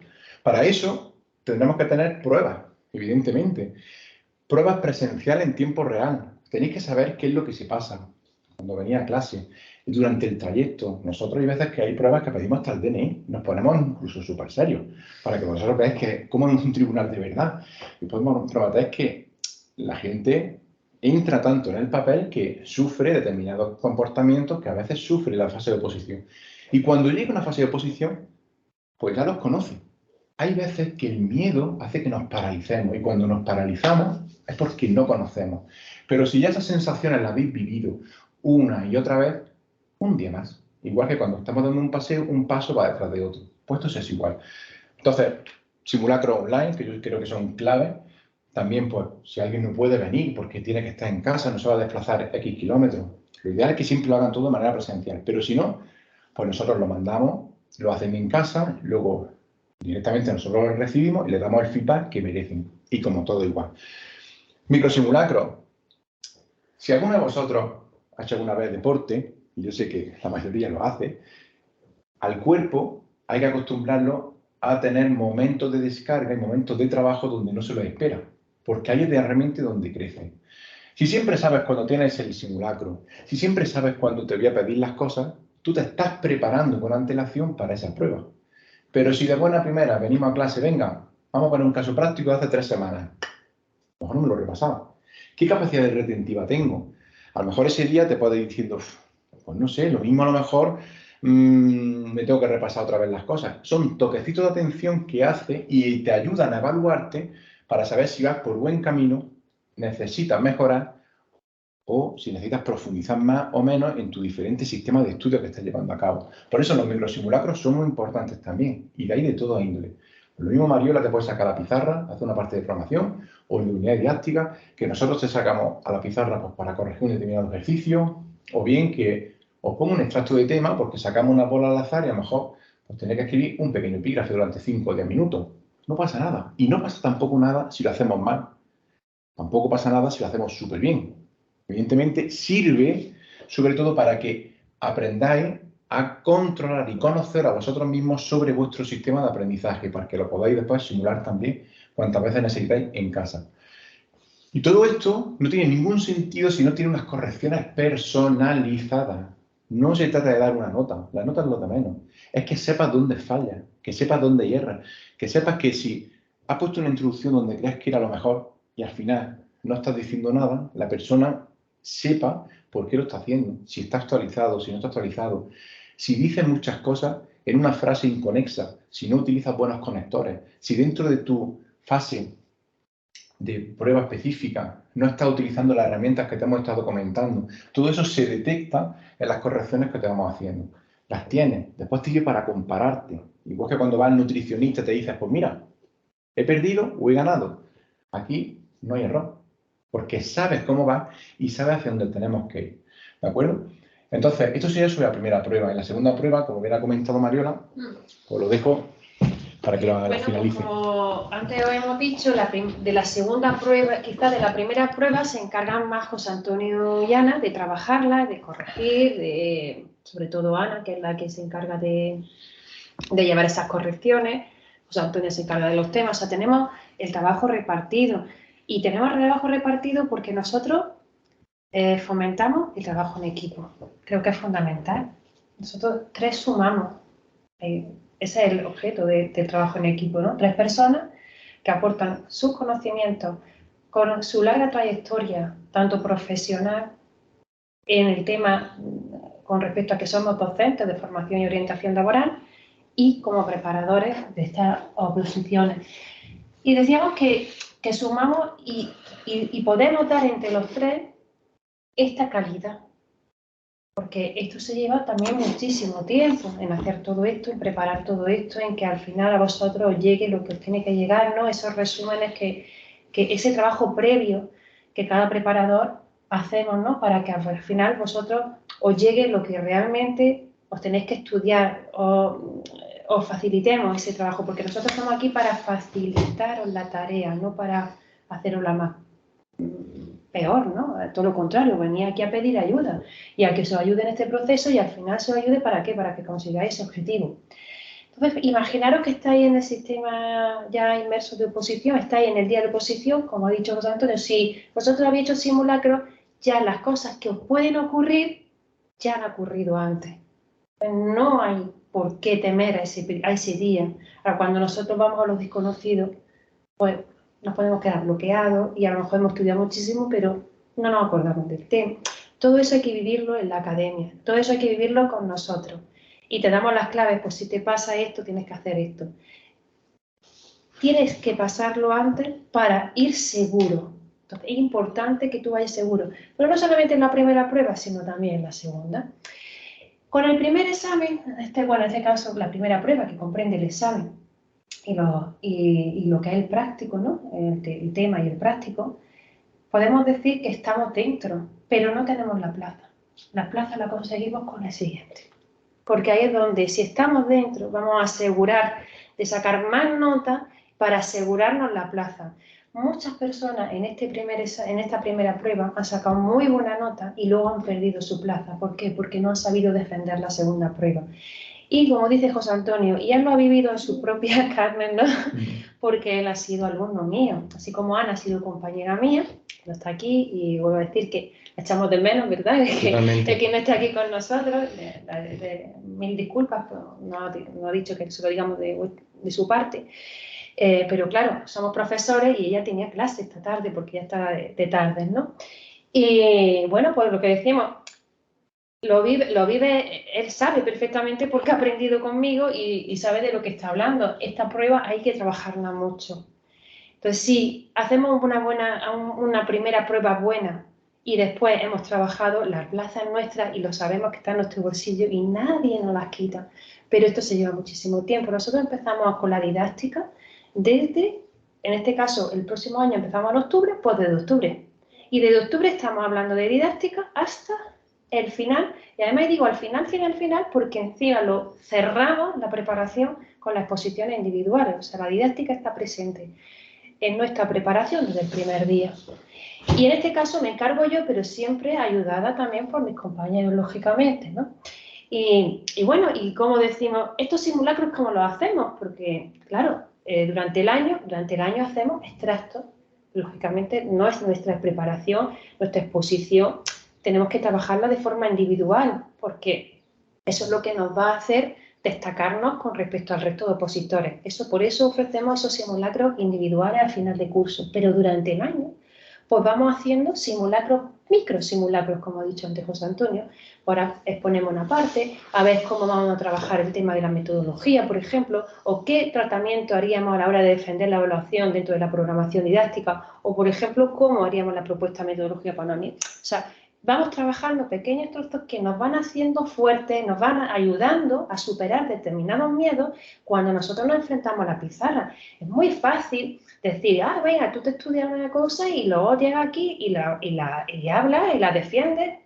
Para eso tendremos que tener pruebas, evidentemente, pruebas presenciales en tiempo real. Tenéis que saber qué es lo que se pasa cuando venía a clase, durante el trayecto. Nosotros hay veces que hay pruebas que pedimos hasta el DNI, nos ponemos incluso súper serios, para que vosotros veáis que como en un tribunal de verdad. Y podemos probar que la gente entra tanto en el papel que sufre determinados comportamientos que a veces sufre la fase de oposición. Y cuando llega una fase de oposición, pues ya los conoce. Hay veces que el miedo hace que nos paralicemos y cuando nos paralizamos es porque no conocemos. Pero si ya esas sensaciones las habéis vivido una y otra vez, un día más. Igual que cuando estamos dando un paseo, un paso va detrás de otro. Pues esto es igual. Entonces, simulacros online, que yo creo que son clave. También, pues, si alguien no puede venir porque tiene que estar en casa, no se va a desplazar X kilómetros. Lo ideal es que siempre lo hagan todo de manera presencial. Pero si no, pues nosotros lo mandamos, lo hacen en casa, luego directamente nosotros lo recibimos y le damos el feedback que merecen. Y como todo igual. Microsimulacro. Si alguno de vosotros ha hecho alguna vez deporte, y yo sé que la mayoría lo hace, al cuerpo hay que acostumbrarlo a tener momentos de descarga y momentos de trabajo donde no se lo espera, porque ahí es realmente donde crece. Si siempre sabes cuando tienes el simulacro, si siempre sabes cuando te voy a pedir las cosas, tú te estás preparando con antelación para esa prueba. Pero si de buena primera venimos a clase, venga, vamos a poner un caso práctico de hace 3 semanas, a lo mejor no me lo repasaba. ¿Qué capacidad de retentiva tengo? A lo mejor ese día te puedes ir diciendo, pues no sé, lo mismo a lo mejor me tengo que repasar otra vez las cosas. Son toquecitos de atención que hace y te ayudan a evaluarte para saber si vas por buen camino necesitas mejorar o si necesitas profundizar más o menos en tu diferente sistema de estudio que estás llevando a cabo. Por eso los microsimulacros son muy importantes también, y de ahí de toda índole. Lo mismo Mariola te puede sacar a la pizarra, hacer una parte de programación o de unidad didáctica, que nosotros te sacamos a la pizarra pues, para corregir un determinado ejercicio, o bien que os pongo un extracto de tema porque sacamos una bola al azar y a lo mejor pues, tenéis que escribir un pequeño epígrafe durante 5 o 10 minutos. No pasa nada. Y no pasa tampoco nada si lo hacemos mal. Tampoco pasa nada si lo hacemos súper bien. Evidentemente, sirve sobre todo para que aprendáis a controlar y conocer a vosotros mismos sobre vuestro sistema de aprendizaje, para que lo podáis después simular también cuantas veces necesitáis en casa. Y todo esto no tiene ningún sentido si no tiene unas correcciones personalizadas. No se trata de dar una nota, la nota es lo de menos. Es que sepas dónde falla, que sepas dónde hierras, que sepas que si has puesto una introducción donde crees que era lo mejor y al final no estás diciendo nada, la persona sepa por qué lo está haciendo, si está actualizado, si no está actualizado, si dices muchas cosas en una frase inconexa, si no utilizas buenos conectores, si dentro de tu fase de prueba específica no estás utilizando las herramientas que te hemos estado comentando, todo eso se detecta en las correcciones que te vamos haciendo. Las tienes, después te sirve para compararte. Igual que cuando vas al nutricionista te dices, pues mira, he perdido o he ganado. Aquí no hay error, porque sabes cómo va y sabes hacia dónde tenemos que ir. ¿De acuerdo? Entonces, esto sería sobre la primera prueba. En la segunda prueba, como bien ha comentado Mariola, pues lo dejo para que lo finalice. Como antes os hemos dicho, de la segunda prueba, quizás de la primera prueba, se encargan más José Antonio y Ana de trabajarla, de corregir, sobre todo Ana, que es la que se encarga de llevar esas correcciones. José Antonio se encarga de los temas. O sea, tenemos el trabajo repartido. Y tenemos el trabajo repartido porque nosotros fomentamos el trabajo en equipo. Creo que es fundamental. Nosotros tres sumamos. Ese es el objeto del trabajo en equipo, ¿no? 3 personas que aportan sus conocimientos con su larga trayectoria, tanto profesional en el tema con respecto a que somos docentes de formación y orientación laboral y como preparadores de estas oposiciones. Y decíamos que sumamos y podemos dar entre los tres esta calidad. Porque esto se lleva también muchísimo tiempo en hacer todo esto, en preparar todo esto, en que al final a vosotros os llegue lo que os tiene que llegar, ¿no? Esos resúmenes, que ese trabajo previo que cada preparador hacemos, ¿no? Para que al final vosotros os llegue lo que realmente os tenéis que estudiar, os facilitemos ese trabajo, porque nosotros estamos aquí para facilitaros la tarea, no para hacerosla más peor, ¿no? Todo lo contrario, venía aquí a pedir ayuda y a que se os ayude en este proceso y al final se os ayude ¿para qué? Para que consigáis ese objetivo. Entonces, imaginaros que estáis en el sistema ya inmerso de oposición, estáis en el día de oposición, como ha dicho José Antonio, si vosotros habéis hecho simulacro, ya las cosas que os pueden ocurrir ya han ocurrido antes. No hay por qué temer a ese día. Ahora, cuando nosotros vamos a los desconocidos, pues nos podemos quedar bloqueados y a lo mejor hemos estudiado muchísimo, pero no nos acordamos del tema. Todo eso hay que vivirlo en la academia, todo eso hay que vivirlo con nosotros. Y te damos las claves, pues si te pasa esto, tienes que hacer esto. Tienes que pasarlo antes para ir seguro. Entonces, es importante que tú vayas seguro, pero no solamente en la primera prueba, sino también en la segunda. Con el primer examen, en este caso, la primera prueba que comprende el examen, y lo que es el práctico, ¿no? El tema y el práctico, podemos decir que estamos dentro, pero no tenemos la plaza. La plaza la conseguimos con el siguiente. Porque ahí es donde, si estamos dentro, vamos a asegurar de sacar más notas para asegurarnos la plaza. Muchas personas en esta primera prueba han sacado muy buena nota y luego han perdido su plaza. ¿Por qué? Porque no han sabido defender la segunda prueba. Y como dice José Antonio, y él lo ha vivido en sus propias carnes, ¿no? Porque él ha sido alumno mío, así como Ana ha sido compañera mía, no está aquí, y vuelvo a decir que la echamos de menos, ¿verdad? Es que no está aquí con nosotros, mil disculpas, pues no ha dicho que se lo digamos de su parte. Pero claro, somos profesores y ella tenía clase esta tarde porque ya estaba de tardes, ¿no? Y bueno, pues lo que decimos, lo vive, él sabe perfectamente porque ha aprendido conmigo y sabe de lo que está hablando. Esta prueba hay que trabajarla mucho. Entonces, si hacemos una primera prueba buena y después hemos trabajado, la plaza es nuestra y lo sabemos que está en nuestro bolsillo y nadie nos las quita. Pero esto se lleva muchísimo tiempo. Nosotros empezamos con la didáctica desde, en este caso, el próximo año empezamos en octubre, pues desde octubre. Y desde octubre estamos hablando de didáctica hasta el final. Y además digo al final, porque encima lo cerramos, la preparación, con las exposiciones individuales. O sea, la didáctica está presente en nuestra preparación desde el primer día. Y en este caso me encargo yo, pero siempre ayudada también por mis compañeros, lógicamente, ¿no? Y bueno, y como decimos, estos simulacros, ¿cómo los hacemos? Porque, claro, durante el año hacemos extractos. Lógicamente, no es nuestra preparación, nuestra exposición, tenemos que trabajarla de forma individual, porque eso es lo que nos va a hacer destacarnos con respecto al resto de opositores. Por eso ofrecemos esos simulacros individuales al final de curso, pero durante el año pues vamos haciendo simulacros, microsimulacros, como ha dicho antes José Antonio. Ahora exponemos una parte, a ver cómo vamos a trabajar el tema de la metodología, por ejemplo, o qué tratamiento haríamos a la hora de defender la evaluación dentro de la programación didáctica, o, por ejemplo, cómo haríamos la propuesta metodológica para una. O sea, vamos trabajando pequeños trozos que nos van haciendo fuertes, nos van ayudando a superar determinados miedos cuando nosotros nos enfrentamos a la pizarra. Es muy fácil decir, venga, tú te estudias una cosa y luego llegas aquí y hablas y la defiendes.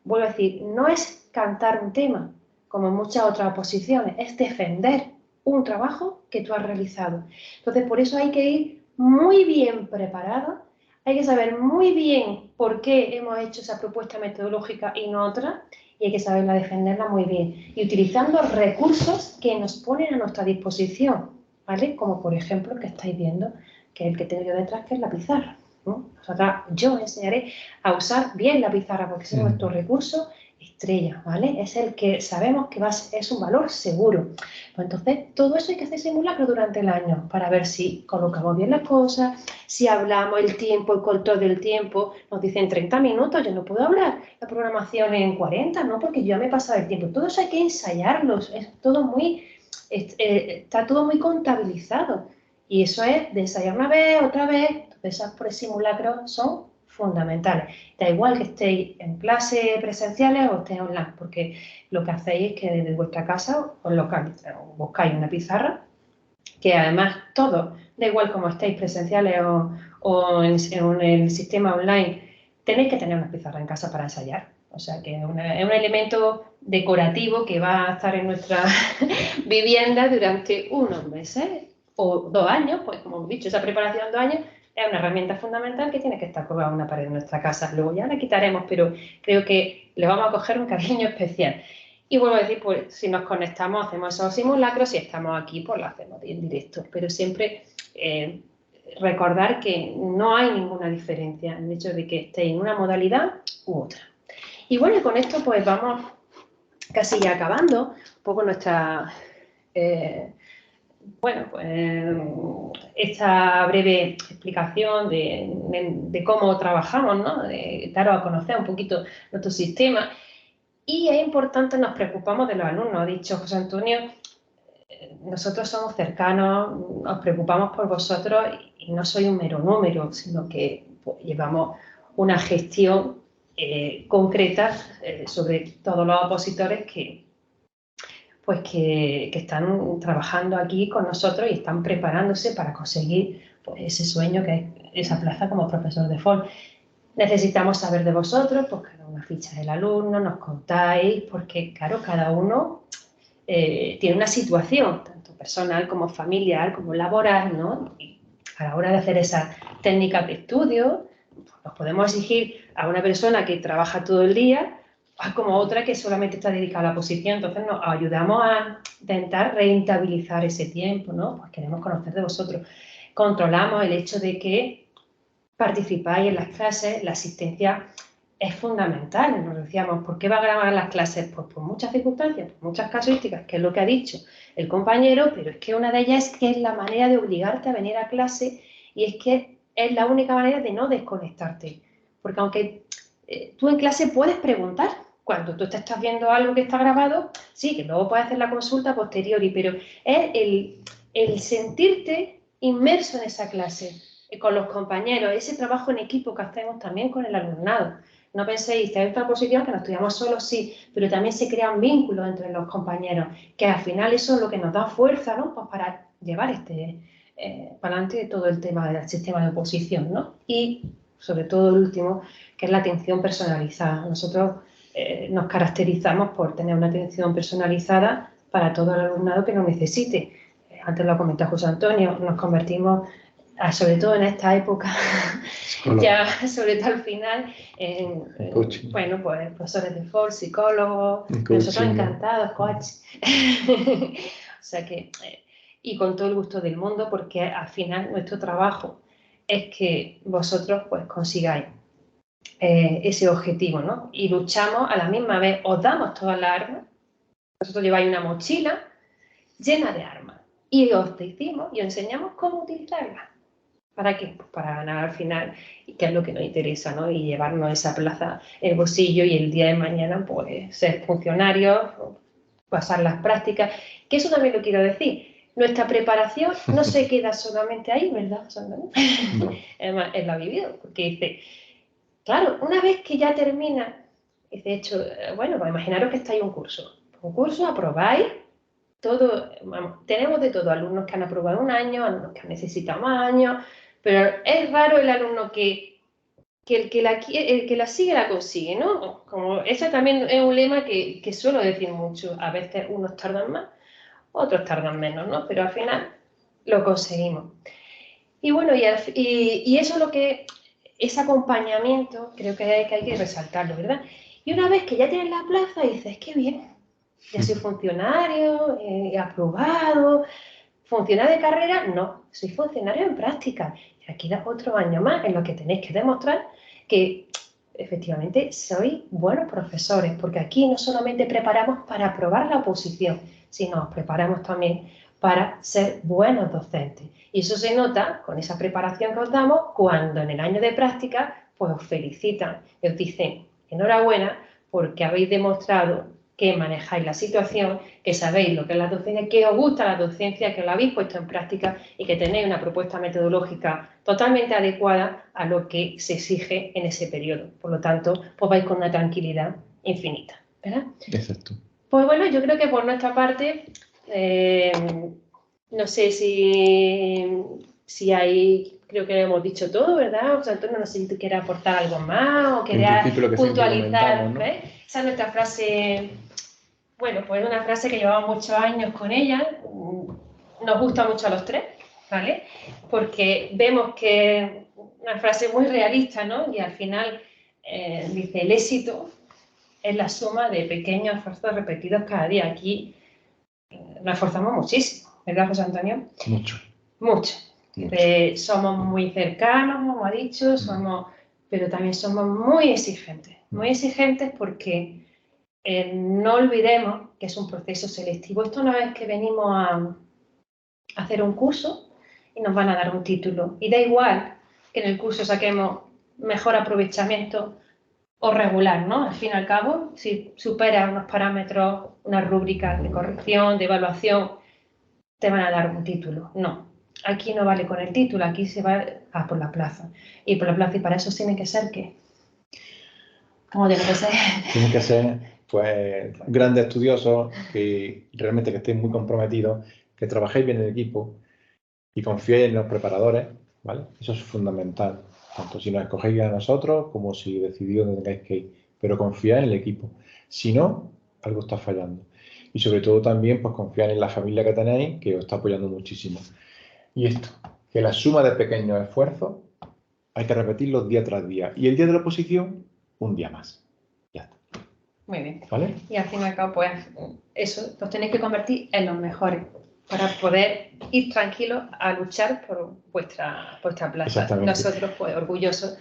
Vuelvo a decir, no es cantar un tema, como en muchas otras oposiciones, es defender un trabajo que tú has realizado. Entonces, por eso hay que ir muy bien preparado, hay que saber muy bien por qué hemos hecho esa propuesta metodológica y no otra, y hay que saberla defenderla muy bien. Y utilizando recursos que nos ponen a nuestra disposición, ¿vale? Como por ejemplo el que estáis viendo, que es el que tengo yo detrás, que es la pizarra, ¿no? Yo enseñaré a usar bien la pizarra porque es nuestro recurso estrella, ¿vale? Es el que sabemos que es un valor seguro. Pues entonces, todo eso hay que hacer simulacro durante el año para ver si colocamos bien las cosas, si hablamos el tiempo, el control del tiempo. Nos dicen 30 minutos, yo no puedo hablar la programación en 40, ¿no? Porque yo ya me he pasado el tiempo. Todo eso hay que ensayarlo, está todo muy contabilizado. Y eso es de ensayar una vez, otra vez. Entonces, esos simulacros son fundamentales. Da igual que estéis en clases presenciales o estéis online, porque lo que hacéis es que desde vuestra casa os buscáis una pizarra, que además todos, da igual como estéis presenciales o en el sistema online, tenéis que tener una pizarra en casa para ensayar. O sea que es un elemento decorativo que va a estar en nuestra vivienda durante unos meses o 2 años, pues como hemos dicho, esa preparación 2 años es una herramienta fundamental que tiene que estar colgada en una pared de nuestra casa. Luego ya la quitaremos, pero creo que le vamos a coger un cariño especial. Y vuelvo a decir, pues si nos conectamos, hacemos esos simulacros, si estamos aquí, pues lo hacemos en directo. Pero siempre recordar que no hay ninguna diferencia en el hecho de que estéis en una modalidad u otra. Y bueno, con esto pues vamos casi ya acabando un poco nuestra... esta breve explicación de cómo trabajamos, ¿no? De daros a conocer un poquito nuestro sistema. Y es importante, nos preocupamos de los alumnos. Ha dicho José Antonio, nosotros somos cercanos, nos preocupamos por vosotros y no soy un mero número, sino que pues, llevamos una gestión concreta sobre todos los opositores que están trabajando aquí con nosotros y están preparándose para conseguir pues, ese sueño que es esa plaza como profesor de FOL. Necesitamos saber de vosotros, pues cada una ficha del alumno, nos contáis, porque claro, cada uno tiene una situación, tanto personal como familiar, como laboral, ¿no? Y a la hora de hacer esas técnicas de estudio, pues, nos podemos exigir a una persona que trabaja todo el día, como otra que solamente está dedicada a la oposición. Entonces nos ayudamos a intentar rentabilizar ese tiempo, ¿no? Pues queremos conocer de vosotros. Controlamos el hecho de que participáis en las clases, la asistencia es fundamental. Nos decíamos, ¿por qué va a grabar las clases? Pues por muchas circunstancias, por muchas casuísticas, que es lo que ha dicho el compañero, pero es que una de ellas es que es la manera de obligarte a venir a clase y es que es la única manera de no desconectarte. Porque aunque tú en clase puedes preguntar, cuando tú te estás viendo algo que está grabado, sí, que luego puedes hacer la consulta posteriori, pero es el sentirte inmerso en esa clase. con los compañeros, ese trabajo en equipo que hacemos también con el alumnado. No penséis, si hay otra posición que nos estudiamos solos, sí, pero también se crean vínculos entre los compañeros, que al final eso es lo que nos da fuerza, ¿no? Pues para llevar para adelante todo el tema del sistema de oposición, ¿no? Y sobre todo el último, que es la atención personalizada. Nosotros nos caracterizamos por tener una atención personalizada para todo el alumnado que lo necesite. Antes lo comentó José Antonio, nos convertimos, sobre todo en esta época, ya sobre todo al final, bueno, pues profesores de FOR, psicólogos, nosotros encantados, coach. O sea que, y con todo el gusto del mundo, porque al final nuestro trabajo es que vosotros pues consigáis ese objetivo, ¿no? Y luchamos a la misma vez, os damos todas las armas, vosotros lleváis una mochila llena de armas y os decimos y os enseñamos cómo utilizarlas. ¿Para qué? Pues para ganar al final, que es lo que nos interesa, ¿no? Y llevarnos esa plaza en el bolsillo y el día de mañana, pues, ser funcionarios, pasar las prácticas, que eso también lo quiero decir. Nuestra preparación no se queda solamente ahí, ¿verdad? No. Además, él lo ha vivido, porque dice, claro, una vez que ya termina, de hecho, bueno, pues imaginaros que estáis en un curso, aprobáis, todo, vamos, tenemos de todo, alumnos que han aprobado un año, alumnos que han necesitado más años, pero es raro el alumno que el que la sigue la consigue, ¿no? Como eso también es un lema que suelo decir mucho, a veces unos tardan más, otros tardan menos, ¿no? Pero al final lo conseguimos. Y bueno, y eso es lo que, ese acompañamiento, creo que hay que resaltarlo, ¿verdad? Y una vez que ya tienes la plaza, dices, qué bien, ya soy funcionario, he aprobado. ¿Funcionario de carrera? No, soy funcionario en práctica. Y aquí da otro año más en lo que tenéis que demostrar que efectivamente sois buenos profesores, porque aquí no solamente preparamos para aprobar la oposición, sino preparamos también para ser buenos docentes. Y eso se nota con esa preparación que os damos cuando en el año de práctica pues os felicitan y os dicen enhorabuena porque habéis demostrado que manejáis la situación, que sabéis lo que es la docencia, que os gusta la docencia, que lo habéis puesto en práctica y que tenéis una propuesta metodológica totalmente adecuada a lo que se exige en ese periodo. Por lo tanto, pues vais con una tranquilidad infinita, ¿verdad? Exacto. Pues bueno, yo creo que por nuestra parte, no sé si hay, creo que hemos dicho todo, ¿verdad? O sea, Antonio, no sé si tú quieres aportar algo más o quieres puntualizar, ¿no? ¿Ves? Esa es nuestra frase, bueno, pues es una frase que llevamos muchos años con ella, nos gusta mucho a los tres, ¿vale? Porque vemos que es una frase muy realista, ¿no? Y al final dice, el éxito es la suma de pequeños esfuerzos repetidos cada día. Aquí nos esforzamos muchísimo, ¿verdad, José Antonio? Mucho. Mucho. Somos muy cercanos, como ha dicho, pero también somos muy exigentes porque no olvidemos que es un proceso selectivo. Esto no es que venimos a hacer un curso y nos van a dar un título. Y da igual que en el curso saquemos mejor aprovechamiento o regular, ¿no? Al fin y al cabo, si superas unos parámetros, unas rúbricas de corrección, de evaluación, te van a dar un título. No, aquí no vale con el título, aquí se va a por la plaza. Y por la plaza, y para eso tiene que ser, ¿qué? ¿Cómo tiene que ser? Tienen que ser, pues, grandes estudiosos, que realmente que estén muy comprometidos, que trabajéis bien en equipo y confiéis en los preparadores, ¿vale? Eso es fundamental, tanto si nos escogéis a nosotros como si decidís dónde tengáis que ir, pero confiad en el equipo. Si no, algo está fallando. Y sobre todo también, pues, confiar en la familia que tenéis, que os está apoyando muchísimo. Y esto, que la suma de pequeños esfuerzos hay que repetirlos día tras día. Y el día de la oposición, un día más. Ya está. Muy bien. ¿Vale? Y al fin y al cabo, pues eso, los tenéis que convertir en los mejores para poder ir tranquilos a luchar por vuestra plaza. Nosotros, pues, orgullosos